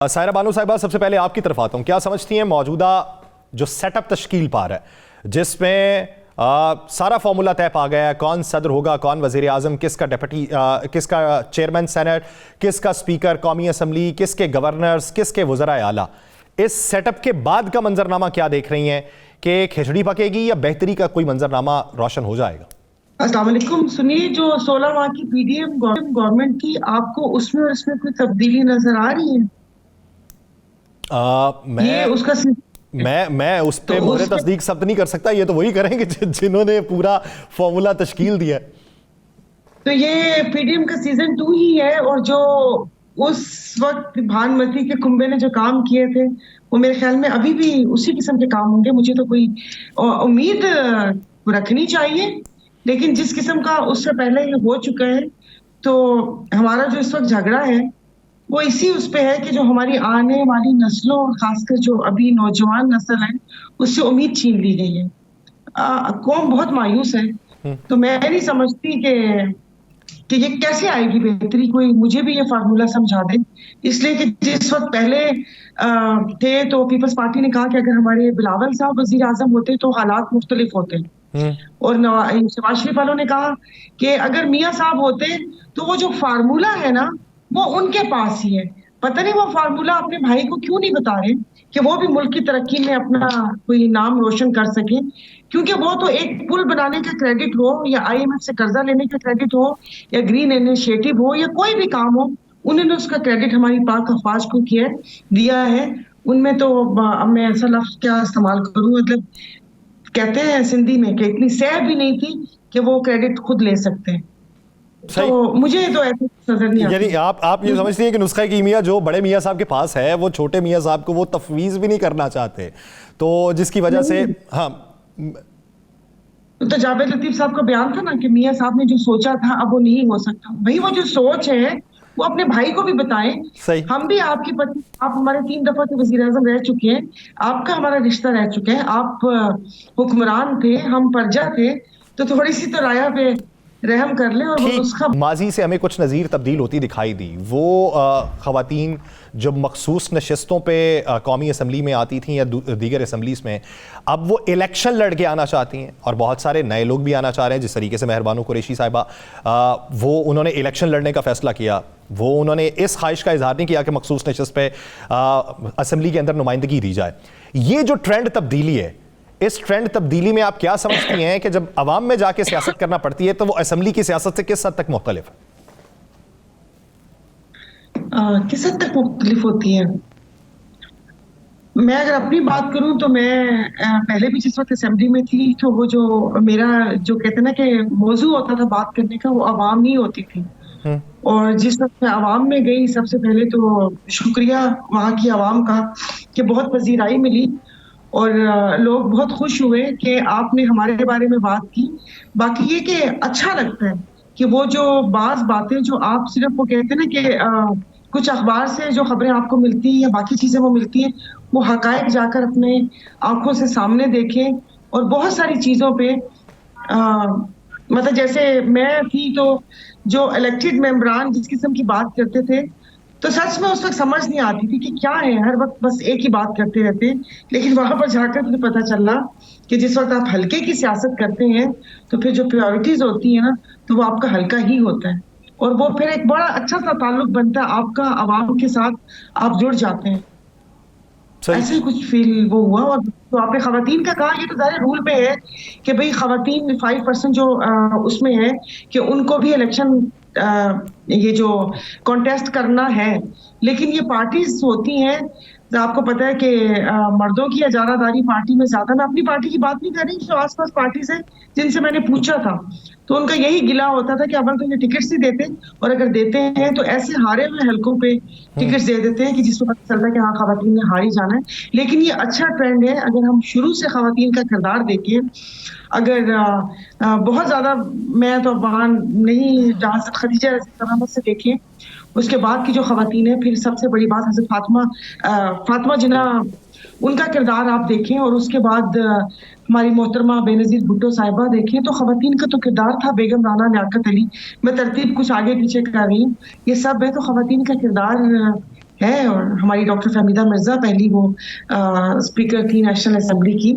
सायरा बानो साहिबा, सबसे पहले आपकी तरफ आता हूं। क्या समझती हैं मौजूदा जो सेटअप तश्कील पा रहा है, जिसमें सारा फॉर्मूला तय पा गया है, कौन सदर होगा, कौन वजीर आजम, किसका डिप्टी, किसका चेयरमैन सेनेट, किसका स्पीकर कौमी असम्बली, किसके गवर्नर्स, किसके वज़राए आला, इस सेटअप के बाद का मंजरनामा क्या देख रही हैं कि खिचड़ी पकेगी या बेहतरी का कोई मंजरनामा रोशन हो जाएगा? अस्सलाम वालेकुम। सुनिए, जो 16 माह की पीडीएम गवर्नमेंट की, आपको उसमें और इसमें कोई तब्दीली नजर आ रही है? मैं उस पे मोहरे तस्दीक सब्त नहीं कर सकता। ये तो वही करेंगे जिन्होंने पूरा फॉर्मूला तश्कील दिया। तो ये पीडीएम का सीजन 2 ही है, और जो उस वक्त भानुमति के कुंबे ने जो काम किए थे वो मेरे ख्याल में अभी भी उसी किस्म के काम होंगे। मुझे तो कोई उम्मीद रखनी चाहिए, लेकिन जिस किस्म का उससे पहले ये हो चुका है, तो हमारा जो इस वक्त झगड़ा है वो इसी उस पे है कि जो हमारी आने वाली नस्लों, खासकर जो अभी नौजवान नस्ल है, उससे उम्मीद छीन ली गई है। कौम बहुत मायूस है। तो मैं नहीं समझती कि ये कैसे आएगी बेहतरी। कोई मुझे भी ये फार्मूला समझा दे। इसलिए कि जिस वक्त पहले थे तो पीपल्स पार्टी ने कहा कि अगर हमारे बिलावल साहब वजीर आजम होते तो हालात मुख्तलिफ होते, और शहबाज शरीफ वालों ने कहा कि अगर मियाँ साहब होते तो वो जो फार्मूला है ना वो उनके पास ही है। पता नहीं वो फार्मूला अपने भाई को क्यों नहीं बता रहे कि वो भी मुल्क की तरक्की में अपना कोई नाम रोशन कर सके। क्योंकि वो तो एक पुल बनाने का क्रेडिट हो, या IMF से कर्जा लेने का क्रेडिट हो, या ग्रीन इनिशिएटिव हो, या कोई भी काम हो, उन्होंने उसका क्रेडिट हमारी पाक अफवाज को दिया है। उनमें तो अब मैं ऐसा लफ्ज क्या इस्तेमाल करूं, मतलब कहते हैं सिंधी में कि इतनी सह भी नहीं थी कि वो क्रेडिट खुद ले सकते हैं। तो मुझे तो ऐसा नजर नहीं आता। यानी आप ये समझती हैं कि नुस्खा कीमिया जो बड़े मियाँ साहब के पास है वो छोटे मियाँ साहब को वो तफवीज भी नहीं करना चाहते, तो जिसकी वजह से हाँ। तो जावेद लतीफ साहब का बयान था ना कि मियाँ साहब ने जो सोचा था अब वो नहीं हो सकता। भाई वो जो सोच है वो अपने भाई को भी बताएं। हम भी आपकी पत्नी, आप हमारे 3 दफा के वजीर आजम रह चुके हैं, आपका हमारा रिश्ता रह चुका है, आप हुक्मरान थे, हम प्रजा थे, तो थोड़ी सी तो राया पे रहम कर ले। और उसका माजी से हमें कुछ नज़ीर तब्दील होती दिखाई दी। वो ख़वातीन जब मखसूस नशस्तों पे कौमी असम्बली में आती थीं या दीगर असम्बलीज़ में, अब वो इलेक्शन लड़ के आना चाहती हैं, और बहुत सारे नए लोग भी आना चाह रहे हैं। जिस तरीके से मेहरबानो कुरैशी साहिबा, वो उन्होंने इलेक्शन लड़ने का फ़ैसला किया, वो उन्होंने इस ख्वाहिश का इजहार नहीं किया कि मखसूस नशस्त पे असम्बली के अंदर नुमाइंदगी दी जाए। ये जो ट्रेंड तब्दीली है, इस ट्रेंड तब्दीली में आप क्या समझती हैं कि जब अवाम में जाके सियासत करना पड़ती है तो वो असेंबली की सियासत से किस हद तक मुख्तलिफ है? किस हद तक मुख्तलिफ होती है? मैं अगर अपनी बात करूं तो मैं पहले भी जिस वक्त असेंबली में थी तो वो जो मेरा जो कहते ना कि मौजू होता था बात करने का, वो अवाम ही होती थी। और जिस वक्त मैं अवाम में गई, सबसे पहले तो शुक्रिया वहाँ की अवाम का कि बहुत पजीराई मिली, और लोग बहुत खुश हुए कि आपने हमारे बारे में बात की। बाकी ये कि अच्छा लगता है कि वो जो बाज बातें जो आप सिर्फ वो कहते हैं ना कि कुछ अखबार से जो खबरें आपको मिलती हैं या बाकी चीजें वो मिलती हैं, वो हकायक जाकर अपने आंखों से सामने देखें। और बहुत सारी चीजों पे मतलब जैसे मैं थी तो जो इलेक्टेड मेंबरान जिस किस्म की बात करते थे, तो सच में उस वक्त समझ नहीं आती थी कि क्या है, हर वक्त बस एक ही बात करते रहते हैं। लेकिन वहां पर जाकर मुझे पता चला कि जिस वक्त आप हल्के की सियासत करते हैं तो फिर जो प्रायोरिटीज होती है ना, तो वो आपका हल्का ही होता है, और वो फिर एक बड़ा अच्छा सा ताल्लुक बनता है आपका अवाम के साथ, आप जुड़ जाते हैं। ऐसे ही कुछ फील वो हुआ। और तो आपने खवातीन का कहा, ये तो ज़ाहिर रूल पे है कि भाई खवातीन 5% जो उसमें है कि उनको भी इलेक्शन ये जो कॉन्टेस्ट करना है। लेकिन ये पार्टीज होती हैं, आपको पता है कि मर्दों की इजारादारी पार्टी में ज्यादा। मैं अपनी पार्टी की बात नहीं कर रही, जो आसपास पार्टीज है जिनसे मैंने पूछा था, तो उनका यही गिला होता था कि अगर तो ये टिकट्स ही देते, और अगर देते हैं तो ऐसे हारे हुए हलकों पे टिकट्स दे देते हैं कि जिसको पता चलता है कि हाँ खवातीन ने हार ही जाना है। लेकिन ये अच्छा ट्रेंड है अगर हम शुरू से खवातीन का किरदार देखें। अगर बहुत ज्यादा मैं तो बहान नहीं, जहाँ से खदीजा से देखें, उसके बाद की जो खवातीन है, फिर सबसे बड़ी बात हज़रत फातिमा जिन्ना, उनका किरदार आप देखें, और उसके बाद हमारी मोहतरमा बेनज़ीर भुट्टो साहिबा देखें, तो खवातीन का तो किरदार था बेगम राना लियाकत अली। मैं तरतीब कुछ आगे पीछे कर रही हूँ, ये सब है। तो खवातीन का किरदार है, और हमारी डॉक्टर फहमीदा मिर्जा पहली वो स्पीकर थी नेशनल असेंबली की,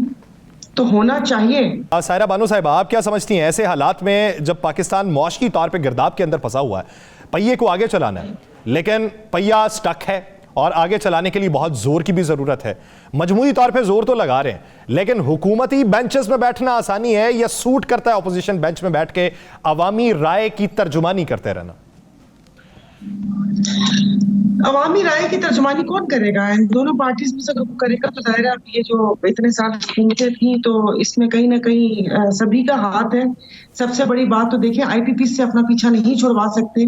तो होना चाहिए। सायरा बानो साहिबा, आप क्या समझती हैं ऐसे हालात में जब पाकिस्तान मौशकी तौर पे गिरदाब के अंदर फंसा हुआ है, पहिए को आगे चलाना है लेकिन पहिया स्टक है और आगे चलाने के लिए बहुत जोर की भी जरूरत है, मजमूई तौर पे जोर तो लगा रहे हैं लेकिन हुकूमती बेंचेस में बैठना आसानी है या सूट करता है अपोजिशन बेंच में बैठ के अवामी राय की तर्जुमानी करते रहना? अवामी राय की तर्जुमानी कौन करेगा? इन दोनों पार्टीज में से अगर करेगा तो जाहिर है ये जो इतने साल हुकूमतें थी तो इसमें कहीं ना कहीं सभी का हाथ है। सबसे बड़ी बात तो देखिए, IPP से अपना पीछा नहीं छुड़वा सकते।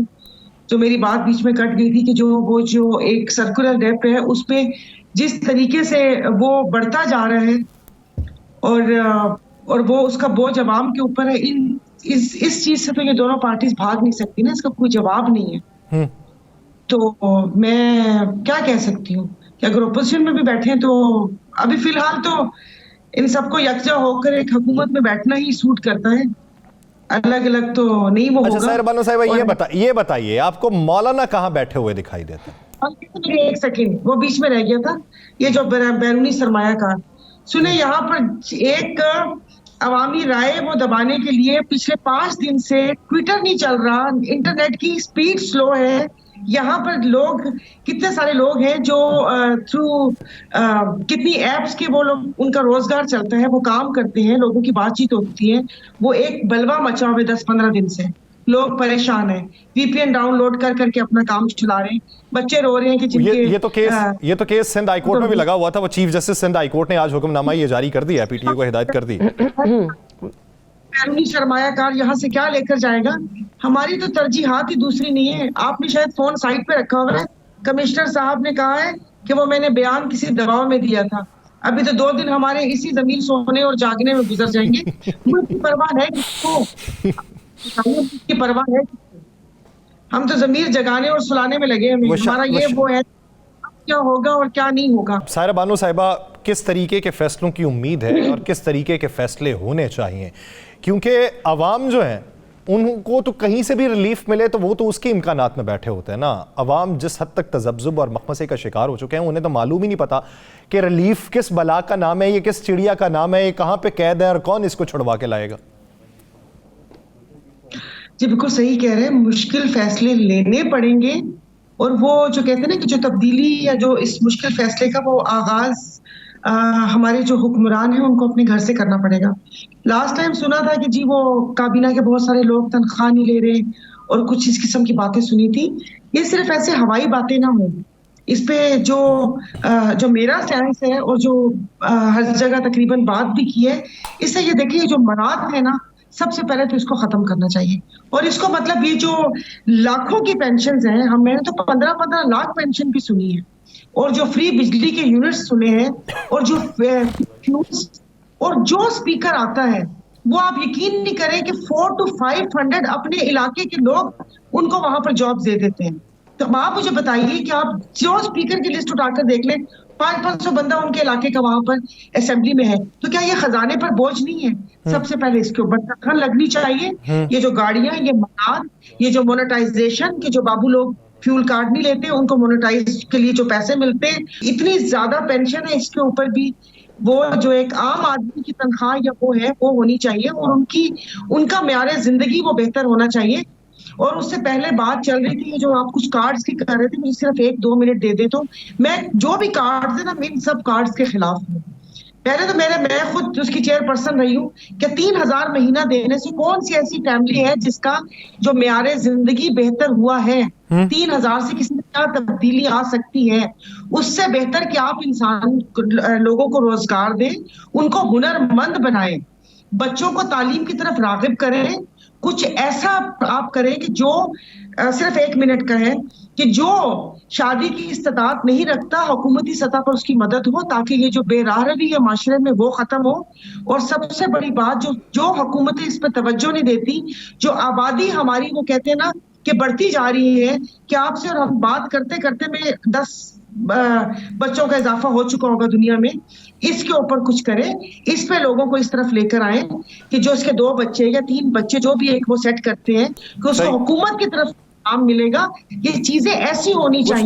जो मेरी बात बीच में कट गई थी कि जो एक सर्कुलर डेप्ट है उस पे जिस तरीके से वो बढ़ता जा रहा है और वो उसका बोझ अवाम के ऊपर है, इस चीज से तो ये दोनों पार्टीज भाग नहीं सकती ना, इसका कोई जवाब नहीं है। तो मैं क्या कह सकती हूँ कि अगर ओपोजिशन में भी बैठे तो अभी फिलहाल तो इन सबको यकजा होकर एक हुकूमत में बैठना ही सूट करता है, अलग अलग तो नहीं वो अच्छा होगा। सायरा बानो साहिबा, ये बताइए आपको मौलाना कहाँ बैठे हुए दिखाई देते हैं? एक सेकंड वो बीच में रह गया था, ये जो बैरूनी सरमायाकार, सुने यहाँ पर एक अवामी राय वो दबाने के लिए पिछले 5 दिन से ट्विटर नहीं चल रहा, इंटरनेट की स्पीड स्लो है, यहाँ पर लोग कितने सारे लोग हैं जो थ्रू कितनी एप्स के वो लोग उनका रोजगार चलता है, वो काम करते हैं, लोगों की बातचीत होती है, वो एक बलवा मचा हुआ 10-15 दिन से लोग परेशान हैं, VPN डाउनलोड कर करके अपना काम चला रहे हैं, बच्चे रो रहे हैं कि जिनके ये तो केस सिंध हाईकोर्ट में भी लगा हुआ था। वो चीफ जस्टिस सिंध हाईकोर्ट ने आज हुक्मनामा ये जारी कर दिया, PTI को हिदायत कर दी। बैरूनी सरमायाकार यहाँ से क्या लेकर जाएगा? हमारी तो तरजीहात ही दूसरी नहीं है। आपने शायद फोन साइड पे रखा हुआ है, कमिश्नर साहब ने कहा है कि वो मैंने बयान किसी दबाव में दिया था, अभी तो 2 दिन हमारे इसी जमीन सोने और जागने में गुजर जाएंगे। मुझे परवाह है किसको? की परवाह है? हम तो जमीर जगाने और सुलाने में लगे हैं, हमारा ये वो है क्या होगा और क्या नहीं होगा। सायरा बानो साहिबा, किस तरीके के फैसलों की उम्मीद है और किस तरीके के फैसले होने चाहिए? क्योंकि अवाम जो है उनको तो कहीं से भी रिलीफ मिले तो वो तो उसके इम्कानात में बैठे होते हैं ना। अवाम जिस हद तक तजब्जुब और मखमसे का शिकार हो चुके हैं, उन्हें तो मालूम ही नहीं पता कि रिलीफ किस बला का नाम है, ये किस चिड़िया का नाम है, ये कहाँ पे कैद है और कौन इसको छुड़वा के लाएगा। जी बिल्कुल सही कह रहे हैं, मुश्किल फैसले लेने पड़ेंगे और वो जो कहते हैं ना कि जो तब्दीली या जो इस मुश्किल फैसले का वो आगाज हमारे जो हुक्मरान हैं उनको अपने घर से करना पड़ेगा। लास्ट टाइम सुना था कि जी वो काबीना के बहुत सारे लोग तनख्वाह नहीं ले रहे और कुछ इस किस्म की बातें सुनी थी। ये सिर्फ ऐसे हवाई बातें ना हो, इस पे जो मेरा सेंस है और जो हर जगह तकरीबन बात भी की है, इससे ये देखिए जो मराद है ना, सबसे पहले तो इसको खत्म करना चाहिए। और इसको मतलब ये जो लाखों की पेंशन हैं, मैंने तो 15-15 लाख पेंशन भी सुनी है, और जो फ्री बिजली के यूनिट्स सुने हैं, और जो स्पीकर आता है वो आप यकीन नहीं करें कि 400 to 500 अपने इलाके के लोग उनको वहां पर जॉब दे देते हैं। तो आप मुझे बताइए कि आप जो स्पीकर की लिस्ट उठाकर देख लें, 500-500 बंदा उनके इलाके का वहां पर असेंबली में है, तो क्या ये खजाने पर बोझ नहीं है? सबसे पहले इसके ऊपर तनख्वाह लगनी चाहिए। ये जो गाड़ियां, ये मकान, ये जो मोनेटाइजेशन के जो बाबू लोग फ्यूल कार्ड नहीं लेते, उनको मोनेटाइज के लिए जो पैसे मिलते हैं, इतनी ज्यादा पेंशन है, इसके ऊपर भी वो जो एक आम आदमी की तनख्वाह या वो है वो होनी चाहिए, और उनका म्यारे जिंदगी वो बेहतर होना चाहिए। और उससे पहले बात चल रही थी जो आप कुछ कार्ड्स की कर रहे थे, मुझे सिर्फ 1-2 मिनट दे दे तो मैं जो भी कार्ड्स है ना, मैं इन सब कार्ड्स के खिलाफ हूँ। पहले तो मैं खुद उसकी चेयरपर्सन रही हूँ कि 3000 महीना देने से कौन सी ऐसी फैमिली है जिसका जो म्यारे जिंदगी बेहतर हुआ है? 3000 से किसी में क्या तब्दीली आ सकती है? उससे बेहतर कि आप इंसान लोगों को रोजगार दें, उनको हुनरमंद बनाएं, बच्चों को तालीम की तरफ रागिब करें, कुछ ऐसा आप करें कि जो सिर्फ 1 मिनट का है कि जो शादी की इस्तात नहीं रखता, हुकूमती सतह पर उसकी मदद हो, ताकि ये जो बेराहवी है माशरे में वो खत्म हो। और सबसे बड़ी बात जो हुकूमतें इस पर तवज्जो नहीं देती, जो आबादी हमारी वो कहते हैं ना कि बढ़ती जा रही है, कि आपसे और हम बात करते करते में 10 बच्चों का इजाफा हो चुका होगा दुनिया में, इसके ऊपर कुछ करें, इस पे लोगों को इस तरफ लेकर आए कि जो इसके 2 बच्चे या 3 बच्चे जो भी एक वो सेट करते हैं कि उसको हुकूमत की तरफ काम मिलेगा। ये चीजें ऐसी होनी चाहिए।